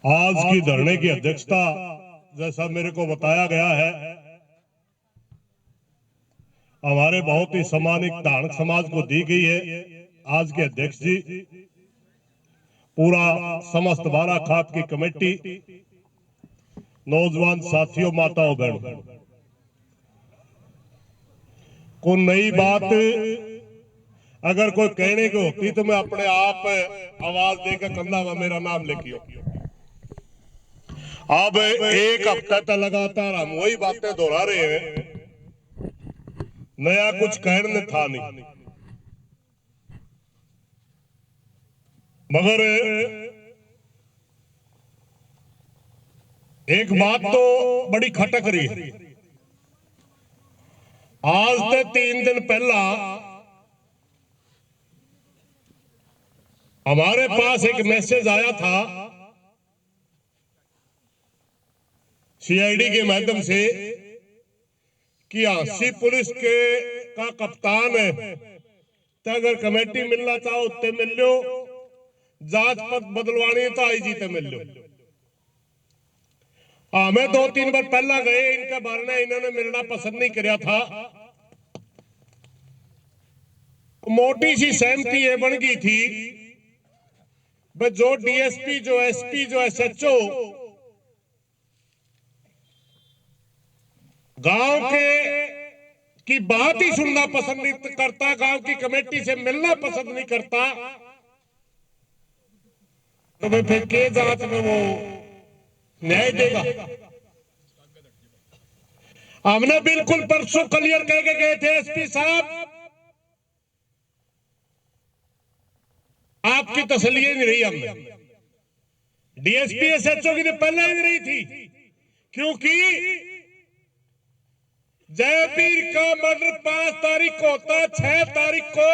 आज की धरने की अध्यक्षता जैसा मेरे को बताया गया है, हमारे बहुत ही सम्मानित धारणक समाज को दी गई है। आज के अध्यक्ष जी, पूरा समस्त बाराखात की कमेटी, नौजवान साथियों, माताओं बहनों को नई बात अगर कोई कहने की होती तो मैं अपने आप आवाज देकर कंधा में मेरा नाम लेके अब एक हफ्ता तक लगातार हम वही बातें दोहरा रहे हैं, नया कुछ कहने था नहीं। मगर एक बात तो बड़ी खटक रही है। आज से 3 दिन पहला हमारे पास एक मैसेज आया था सीआईडी के माध्यम से कि हांसी पुलिस के का कप्तान है, तो अगर कमेटी मिलना चाहो तो मिल लो, जांच पद बदलवानी तो आईजी ते मिल लो। हमें 2-3 बार पहला गए, इनका बारने इन्होंने मिलना पसंद नहीं किया था। मोटी सी सहमति ये बन गई थी जो डीएसपी, जो एसपी, जो एसएचओ गांव के की बात ही सुनना पसंद नहीं करता, गांव की कमेटी से मिलना पसंद नहीं करता, तो मैं फिर के जांच में वो न्याय देगा। हमने बिल्कुल परसों क्लियर कह के गए थे, एसपी साहब आपकी तसल्ली नहीं रही हमने, डीएसपी एसएचओ की पहले ही नहीं रही थी, क्योंकि जयवीर का मर्डर 5 तारीख को होता, 6 तारीख को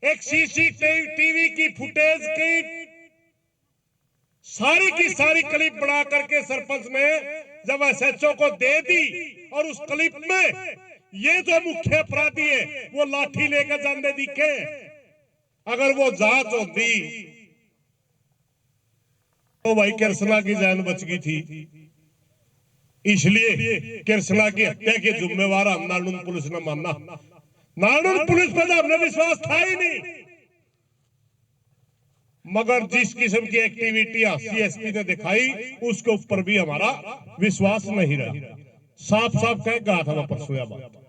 एक सीसीटीवी की फुटेज की सारी क्लिप बना करके सरपंच ने जब एसएचओ को दे दी, और उस क्लिप में ये जो मुख्य अपराधी है वो लाठी लेकर जाने दिखे। अगर वो जांच होती तो भाई कृष्णा की जान बच गई थी। इसलिए कृष्णा की हत्या के जिम्मेवार हम नालंदा पुलिस ने माना। नालंदा पुलिस पर हमने विश्वास था ही नहीं, मगर जिस किस्म की एक्टिविटी सीएसपी ने दिखाई उसके ऊपर भी हमारा विश्वास नहीं रहा। साफ साफ कह कहा था मैं परसों बात।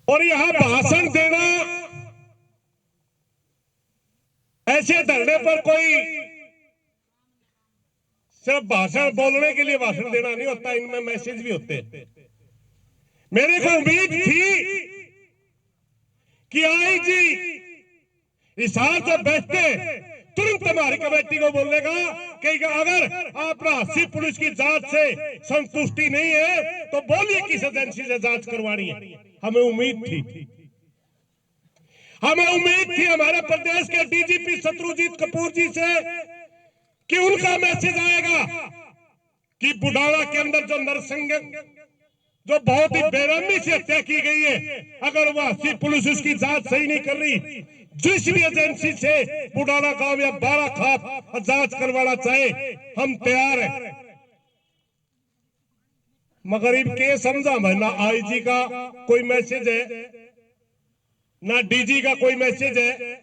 और यहां भाषण देना, ऐसे धरने पर कोई सिर्फ भाषण बोलने के लिए भाषण देना नहीं होता, इनमें मैसेज भी होते हैं। मेरे को उम्मीद थी कि आईजी हिसार से बैठते तुरंत हमारी कमेटी को बोलेगा कि अगर आप हांसी पुलिस की जांच से संतुष्टि नहीं है तो बोलिए किस एजेंसी से जांच करवानी है। हमें उम्मीद थी हमारे प्रदेश के डीजीपी शत्रुजीत कपूर जी से कि उनका मैसेज आएगा कि बुढ़ावा के अंदर जो नरसिंह, जो बहुत ही बेरहमी से हत्या की गई है, अगर वह हांसी पुलिस उसकी जांच सही नहीं कर रही, जिस भी एजेंसी से बुढ़ाना गांव या बाराखात जांच करवाना चाहे हम तैयार हैं। मगर इनके समझा मैं, ना आईजी का कोई मैसेज है, ना डीजी का कोई मैसेज है,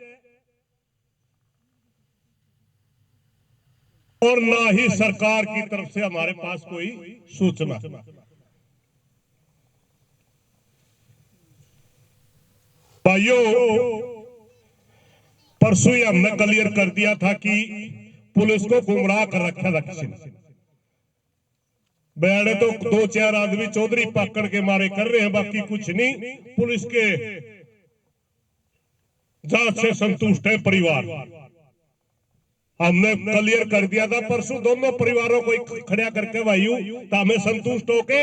और ना ही सरकार की तरफ से हमारे पास कोई सूचना। भाइयों, परसों ही हमने क्लियर कर दिया था कि पुलिस को गुमराह कर रखा था किसी ने। बेड़े तो 2-4 आदमी चौधरी पकड़ के मारे कर रहे हैं, बाकी कुछ नहीं। पुलिस के जांच से संतुष्ट है परिवार। हमने क्लियर कर दिया था परसों दोनों परिवारों को खड़ा करके भाइयों, तो हमें संतुष्ट होके,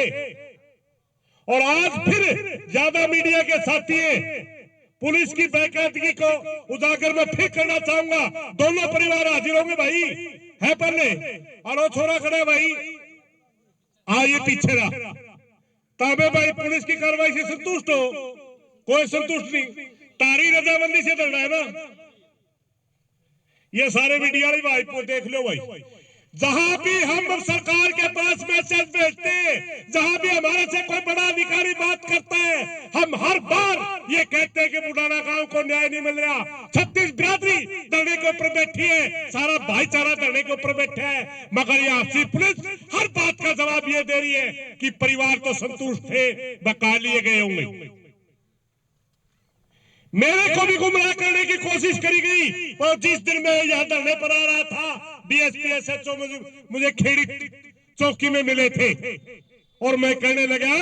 और आज फिर ज्यादा मीडिया के साथी पुलिस की बेकायदगी को उजागर में फिर करना चाहूंगा। दोनों परिवार हाजिर होंगे भाई, है पहले अरो छोरा खड़ा भाई, आइए पीछे रहा ताबे भाई। पुलिस की कार्रवाई से संतुष्ट हो? कोई संतुष्ट नहीं, तारी रजामंदी से डर रहा है ना। ये सारे मीडिया वाली भाई को देख लो भाई, जहां भी हम सरकार के पास मैसेज भेजते हैं, जहां भी हमारे से कोई बड़ा अधिकारी बात करता है, हम हर बार ये कहते हैं कि बुढ़ाना गांव को न्याय नहीं मिल रहा। छत्तीस बिरादरी धरने के ऊपर बैठी है, सारा भाईचारा धरने के ऊपर बैठा है, मगर ये आपसी पुलिस हर बात का जवाब ये दे रही है कि परिवार तो संतुष्ट थे, बका लिए गए होंगे। मेरे को भी गुमराह करने की कोशिश करी गई। और जिस दिन मैं यहां धरने पर आ रहा था, डीएसपी एसएचओ मुझे खेड़ी चौकी में मिले थे और मैं कहने लगा,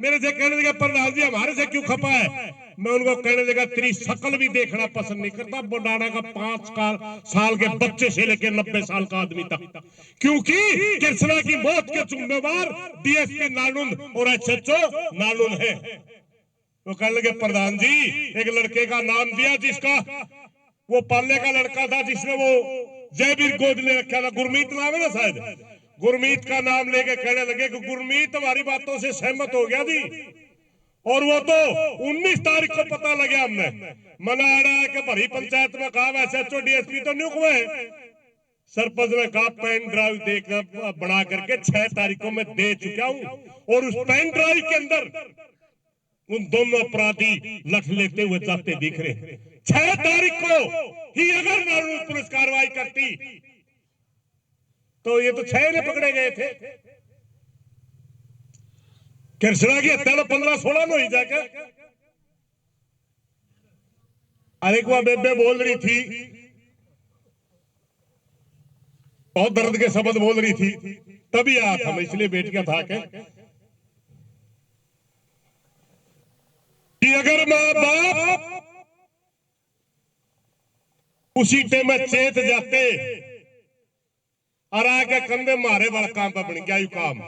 मेरे से कहने लगा प्रधान जी हमारे से क्यों खपा है। मैं उनको कहने लगा तेरी शक्ल भी देखना पसंद नहीं करता, बुढ़ाना का 5 साल के बच्चे से लेकर 90 साल का आदमी तक, क्योंकि कृष्णा की मौत के जिम्मेवार डीएसपी नालुंद और एसएचओ नालुंद है। तो कहने लगे प्रधान जी एक लड़के का नाम दिया जिसका वो पालने का लड़का था, जिसने वो जयवीर गोद ले रखा था, गुरमीत नाम है ना शायद, गुरमीत का नाम लेके कहने लगे कि गुरमीत हमारी बातों से सहमत हो गया जी। और वो तो 19 तारीख को पता लगा हमने, मना आ रहा है कि भरी पंचायत में कहा एसएचओ डीएसपी तो नियुक्त हुए, सरपंच ने कहा पेन ड्राइव देकर बना करके 6 तारीख को मैं दे चुका हूं और उस पेन ड्राइव के अंदर उन दोनों अपराधी लठ लेते हुए जाते दिख रहे। 6 तारीख को ही अगर नालुंद पुलिस कार्रवाई करती तो ये तो 6 ने पकड़े गए थे। कृष्णा की हत्या 15-16 में हुई जाकर। अरे को बेबे बोल रही थी, बहुत दर्द के शब्द बोल रही थी, तभी आया था मैं, इसलिए बैठ गया था कि अगर मां बाप उसी टाइम में चेत जाते और आके कंधे मारे वाला काम पर बन गया यू काम,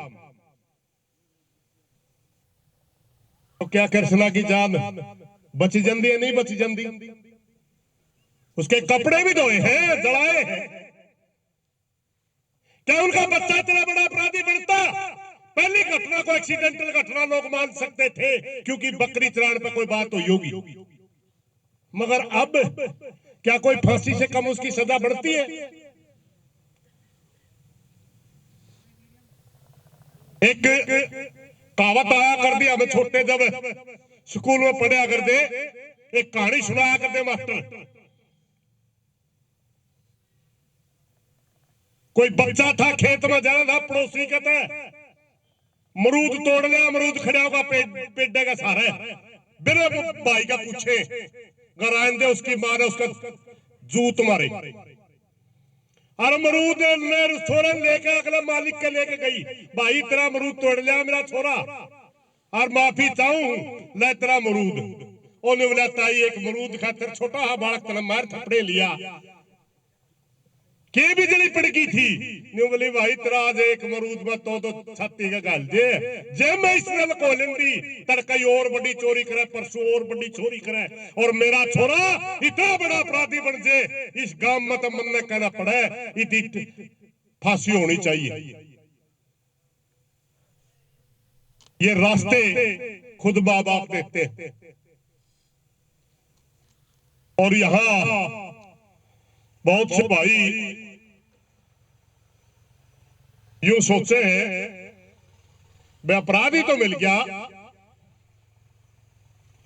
तो क्या कृष्णा की जान बची जंदी है? नहीं बची जंदी। उसके कपड़े भी धोए हैं, जलाए हैं। क्या उनका बच्चा इतना बड़ा अपराधी बनता? पहली घटना को एक्सीडेंटल घटना लोग मान सकते थे क्योंकि बकरी चराने पर कोई बात हुई होगी, मगर अब क्या कोई फांसी से कम उसकी सजा बढ़ती है? एक कहावत आया कर दी हमें छोटे जब स्कूल में पढ़ा करते, एक कहानी सुनाया करते मास्टर। कोई बच्चा था, खेत में जा रहा था, पड़ोसी कहता है मरूद तोड़ लिया, अमरूद खड़ा होगा पेड़ का सहारा है, बिना भाई का पूछे घर आए उसकी मां ने उसका जूत मारे और अमरूद ने छोरा लेके अगला मालिक के लेके गई, भाई तेरा अमरूद तोड़ लिया मेरा छोरा और माफी चाहूं, ले तेरा अमरूद। उन्हें बोला ताई एक अमरूद खातिर छोटा हा बालक ने मार थपड़े लिया के बिजली पड़की थी। न्यू बोली भाई तेरा आज एक मरूद में तो छाती का गाल जे मैं इसने को लेंदी तड़कई और बड़ी चोरी करे, परसों और बड़ी चोरी करे और मेरा छोरा इतना बड़ा अपराधी बन जे, इस गांव में तो मन ने कहना पड़े इतनी फांसी होनी चाहिए। ये रास्ते खुद मां बाप देते हैं और यहां बहुत से भाई यूं सोचे हैं मैं अपराधी तो मिल गया,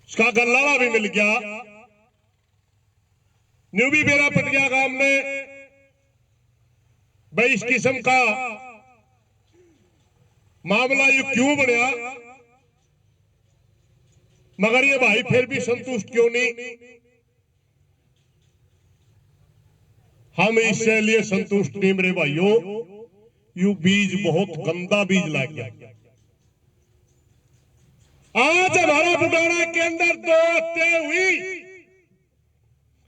उसका गल्ला भी मिल गया, न्यू भी मेरा पट गया काम में, भाई इस किस्म का मामला ये क्यों बढ़िया, मगर ये भाई फिर भी संतुष्ट क्यों नहीं? हम इससे लिए संतुष्ट नहीं मेरे भाइयों, यू बीज बहुत गंदा बीज लाग गया। आज हमारा बुढ़ाना के अंदर 2 हत्या हुई,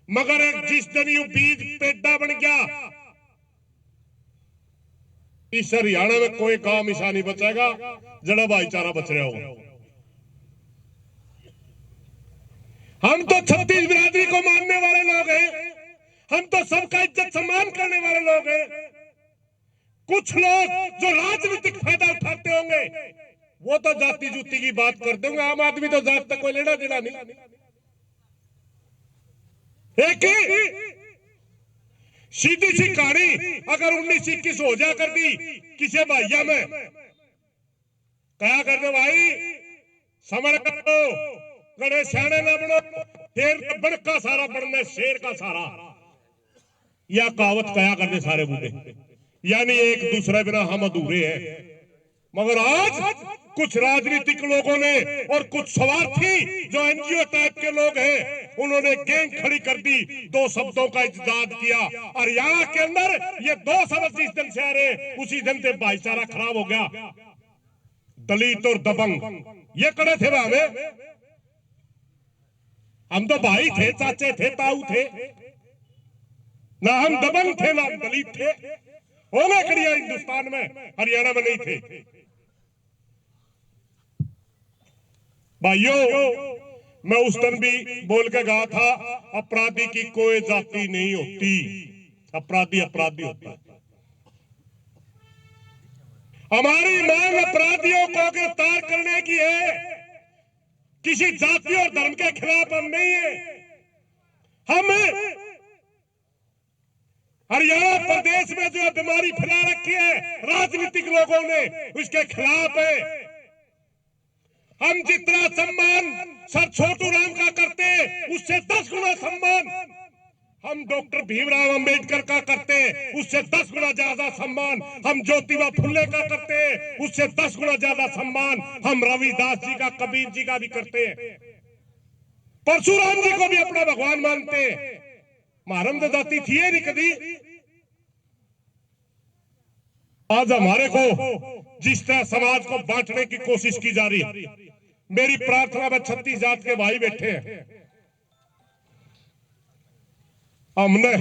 मगर जिस दिन यू बीज पेड़ा बन गया, इस हरियाणा में कोई काम ऐसा नहीं बचेगा जड़ा भाईचारा बच रहा होगा। हम तो 36 बिरादरी को मानने वाले लोग हैं, हम तो सबका इज्जत सम्मान करने वाले लोग हैं। कुछ लोग जो राजनीतिक फायदा उठाते होंगे वो तो जाति जूती की बात करते होंगे, आम आदमी तो जात तक कोई लेना देना नहीं। एक सीधी सी कहानी अगर 1921 हो जा करती किसी भैया में क्या करते भाई, समझ करो, कड़े सियाने ना बनो, शेर बड़ का सारा बनना शेर का सारा, यह कहावत कहा करते सारे बूढ़े। यानी एक दूसरे बिना हम अधूरे हैं। मगर आज कुछ राजनीतिक लोगों ने और कुछ स्वार्थी जो एनजीओ टाइप के लोग हैं, उन्होंने गैंग खड़ी कर दी, दो शब्दों का इजाद किया, और यहाँ के अंदर ये दो शब्द जिस दिन से आ रहे उसी दिन से भाईचारा खराब हो गया। दलित और दबंग ये कड़े थे हमें, हम तो भाई थे, चाचे थे, ताऊ थे, ना हम दबंग थे ना हम दलित थे। होना करिया हिंदुस्तान में, हरियाणा में नहीं थे। भाइयों, मैं उस दिन भी बोल के कहा था, अपराधी की कोई जाति नहीं होती, अपराधी अपराधी होता है। हमारी मांग अपराधियों को गिरफ्तार करने की है, किसी जाति और धर्म के खिलाफ हम नहीं है। हम हरियाणा प्रदेश में जो बीमारी फैला रखी है राजनीतिक लोगों ने, उसके खिलाफ है। हम जितना सम्मान सर छोटू राम का करते उससे 10 गुना सम्मान हम डॉक्टर भीमराव अंबेडकर का करते, उससे 10 गुना ज्यादा सम्मान हम ज्योतिबा फुले का करते, उससे 10 गुना ज्यादा सम्मान हम रविदास जी का, कबीर जी का भी करते हैं। परशुराम जी को भी अपना भगवान मानते। मारम तो जाति थी नहीं कभी। आज हमारे को जिस तरह समाज को बांटने की कोशिश की जा रही है, मेरी प्रार्थना में 36 जात के भाई बैठे हैं। हमने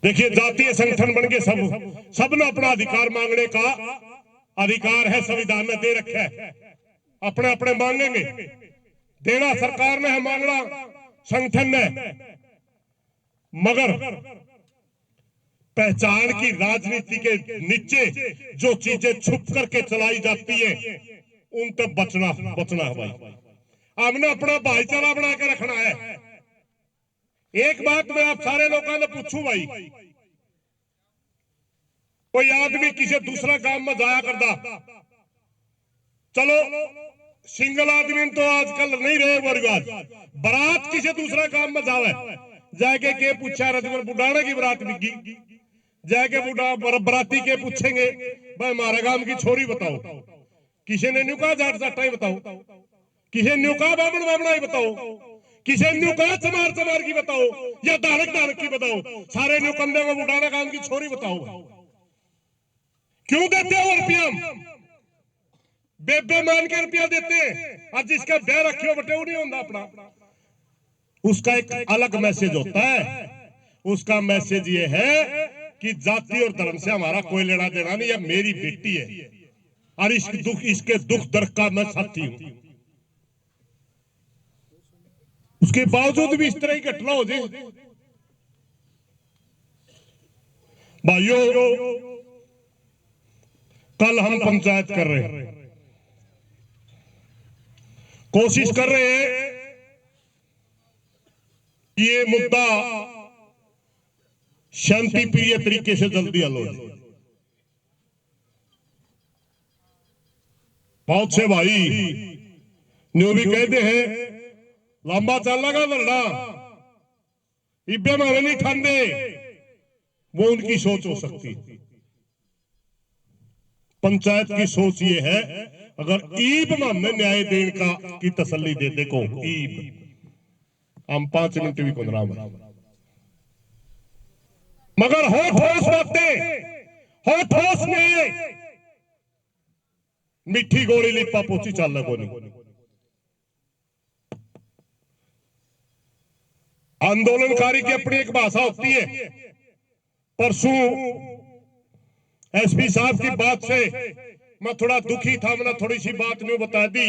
देखिए जातीय संगठन बन के सबने अपना अधिकार मांगने का अधिकार है, संविधान में दे रखा है। अपने अपने मांगेंगे, देना सरकार ने है, मांगना संगठन ने। मगर पहचान की राजनीति के नीचे जो चीजें छुप करके चलाई जाती है, उन तक बचना है भाई। हमने अपना भाईचारा बना के रखना है। एक बात मैं आप सारे लोगों ने पूछूं भाई, कोई आदमी किसी दूसरा गांव में जाया करता, चलो सिंगल आदमी तो आजकल नहीं रहे वो रिवाज, बारात किसी दूसरा गांव में जावे, जाके के पूछा रजवर बुढ़ाने की बारात बिकी, जाके बुढ़ा बराती के पूछेंगे भाई हमारे गांव की छोरी बताओ, किसी ने न्यू कहा जाट जाटा ही बताओ, किसी ने न्यू कहा बामण बामणा ही बताओ, किसी ने न्यू कहा चमार चमार की बताओ, या धारक धारक की बताओ, सारे न्यू कंधे में बुढ़ाना गांव की छोरी बताओ। क्यों देते हो रुपया? बेबे मान के रुपया देते हैं, और जिसका ब्याह रखियो बटे नहीं होता अपना, उसका एक अलग मैसेज होता है। उसका मैसेज ये है कि जाति और धर्म से हमारा कोई लेना देना नहीं, यह मेरी बेटी है और इसके दुख दर्द का मैं साथी हूं। उसके बावजूद भी इस तरह की घटना हो जाए। भाइयों, कल हम पंचायत कर रहे हैं, कोशिश कर रहे हैं कि ये मुद्दा शांति प्रिय तरीके से जल्दी हल हो जाए। बहुत से भाई न्यू भी कहते हैं लंबा चल लगा लड़ना, इब्बे में नहीं खाते, वो उनकी सोच हो सकती है। पंचायत की सोच ये है, अगर ईब में हमें न्याय देने का की तसल्ली दे दे को ईब, हम 5 मिनट भी कुंदरा मगर हो ठोस बातें, हो ठोस न्याय, मिठी गोली लिपा पोची चल लगो नहीं। आंदोलनकारी की अपनी एक भाषा होती है। परसों एसपी साहब की बात से मैं थोड़ा दुखी था, मैंने थोड़ी सी बात नहीं बता दी।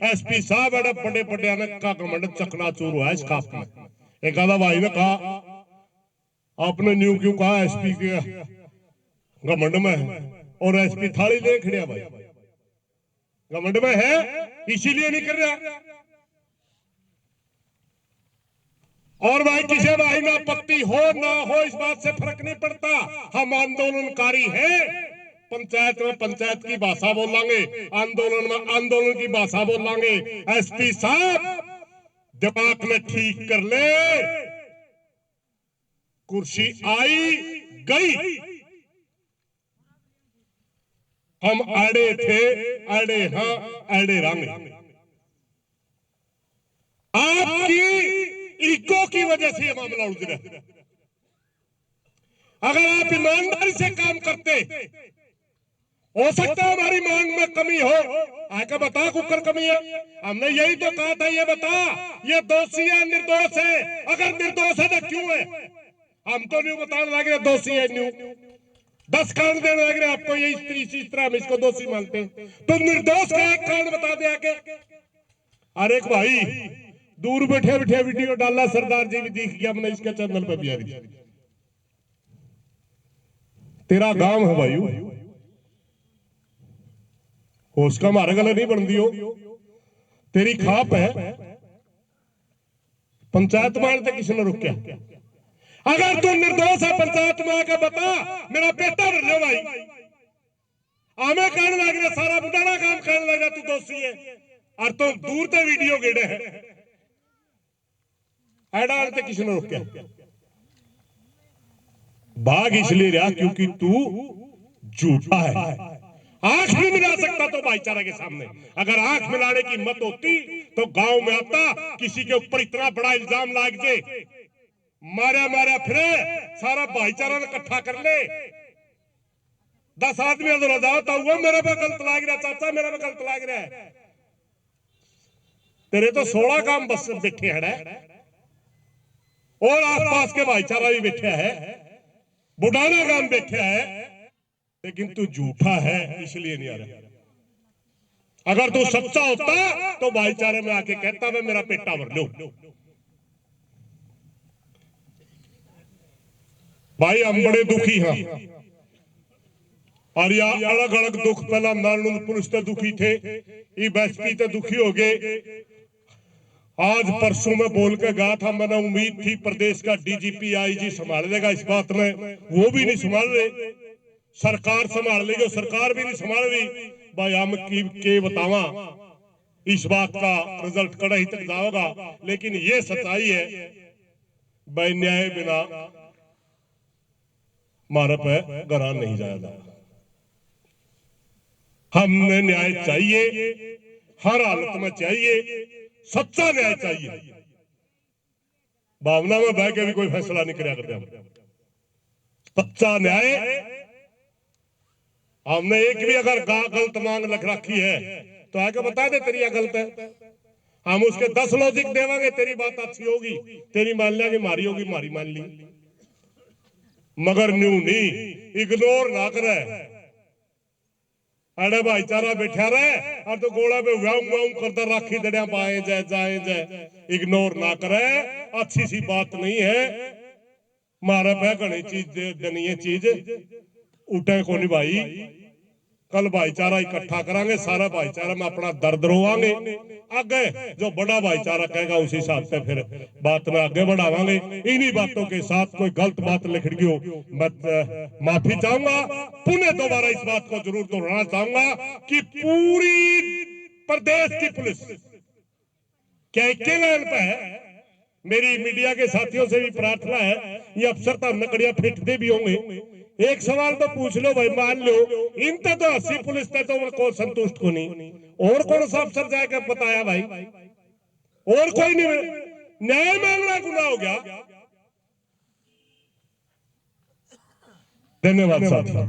एसपी साहब बड़े बड़े का घमंड चकनाचूर हुआ है इस काफ में। एक आधा भाई ने कहा आपने न्यू क्यों कहा एसपी के घमंड में है, और एसपी थाली ले खड़िया भाई, घमंड में है इसीलिए नहीं कर रहा। और भाई किसी भाई ना आपत्ति हो ना हो इस बात से फर्क नहीं पड़ता, हम आंदोलनकारी हैं। पंचायत में पंचायत की भाषा बोलेंगे, आंदोलन में आंदोलन की भाषा बोलेंगे। एसपी साहब दिमाग में ठीक कर ले, कुर्सी आई गई, हम अड़े थे, अड़े हाँ अड़े रंग। आपकी ईगो की वजह से यह मामला उलझ रहा है। अगर आप ईमानदारी से काम करते, हो सकता है हमारी मांग में कमी हो, आके बता कुकर कमी है। हमने यही तो कहा था, ये बता ये दोषी है निर्दोष है, अगर निर्दोष है तो क्यों है। हम तो नहीं बताने लग रहे दोषी है, न्यू 10 कारण देने लग रहे आपको, ये इस तरह हम इसको दोषी मानते हैं। तो निर्दोष का एक कारण बता दे आके। अरे एक भाई दूर बैठे बैठे वीडियो डाला, सरदार जी भी दिख गया, हमने इसके चैनल पे भी आ रही। तेरा गांव है भाई, उसका हमारे गले नहीं बन दियो, तेरी खाप है। पंचायत मानते किसी ने रुक गया। अगर तू निर्दोष है पंचायत में आके बता, मेरा बेटा बन जाओ भाई। आमे कहने लग रहा सारा बुढ़ाना काम करने लगा, तू दोषी है और तो दूर से वीडियो गेड़े है। ऐडा किसी ने रुक गया। भाग इसलिए रहा क्योंकि तू झूठा है। आंख नहीं मिला सकता तो भाईचारा के सामने, अगर आंख मिलाने की हिम्मत होती तो गांव में आता, किसी के ऊपर इतना बड़ा इल्जाम लाग जाए, मारा मारा फिरे, सारा भाईचारा ने इकट्ठा कर ले, 10 आदमी अगर जाता हुआ मेरे पे गलत लाग रहा, चाचा मेरे पे गलत लाग रहा है, तेरे तो 16 काम बस बैठे है और आसपास के भाईचारा भी बैठा है, बुढ़ाना काम बैठा है, लेकिन तू झूठा है इसलिए नहीं आ रहा। अगर तू सच्चा होता तो भाईचारे में आके कहता मैं मेरा पेटा भर लो। भाई हम बड़े दुखी हैं और या अलग अलग दुख, पहला नारायण पुलिस तो दुखी थे, एसपी तो दुखी हो गए। आज परसों में बोल के गया था, मैंने उम्मीद थी प्रदेश का डीजीपी आईजी संभाल लेगा इस बात में, वो भी नहीं संभाल रहे। सरकार संभाल लेगी, सरकार भी नहीं संभाल रही। भाई हम के बतावा इस बात का रिजल्ट कड़ा ही तक जाएगा, लेकिन ये सच्चाई है भाई, न्याय बिना मारा पे गरा नहीं जाएगा। हमने न्याय चाहिए, हर हालत में चाहिए, सच्चा न्याय चाहिए। भावना में बह के भी कोई फैसला नहीं कराया करते हम। सच्चा न्याय, हमने एक भी अगर गलत मांग लिख रखी है तो आके बता दे तेरी गलत है, हम उसके 10 लॉजिक देवांगे, तेरी बात अच्छी होगी, तेरी मान लेंगे, मारी होगी मारी मान ली, मगर न्यू नहीं, इग्नोर ना करे। अरे भाईचारा बैठा रहे और तो गोला पे वाऊ करता राखी दड़िया पाए जाए जाए जाए, इग्नोर ना करे, अच्छी सी बात नहीं है। मारा पे घनी चीज देनी है, चीज उठे को नहीं भाई। कल भाईचारा इकट्ठा करांगे, सारा भाईचारा में अपना दर्द रोवांगे, आगे जो बड़ा भाईचारा कहेगा उसी हिसाब से फिर बात में आगे बढ़ावांगे। इन्हीं बातों के साथ कोई गलत बात लिख रही हो मैं माफी चाहूंगा। पुनः दोबारा इस बात को जरूर दोहराना चाहूंगा कि पूरी प्रदेश की पुलिस क्या अकेला पे है। मेरी मीडिया के साथियों से भी प्रार्थना है, ये अफसर तो नकड़िया फेंकते भी होंगे, एक सवाल तो पूछ लो भाई, मान लो इनते तो 80 पुलिस थे तो को संतुष्ट को नहीं, और कौन सा अफसर जाकर बताया भाई, और कोई नहीं, न्याय मांगना गुनाह हो गया। धन्यवाद साथियों।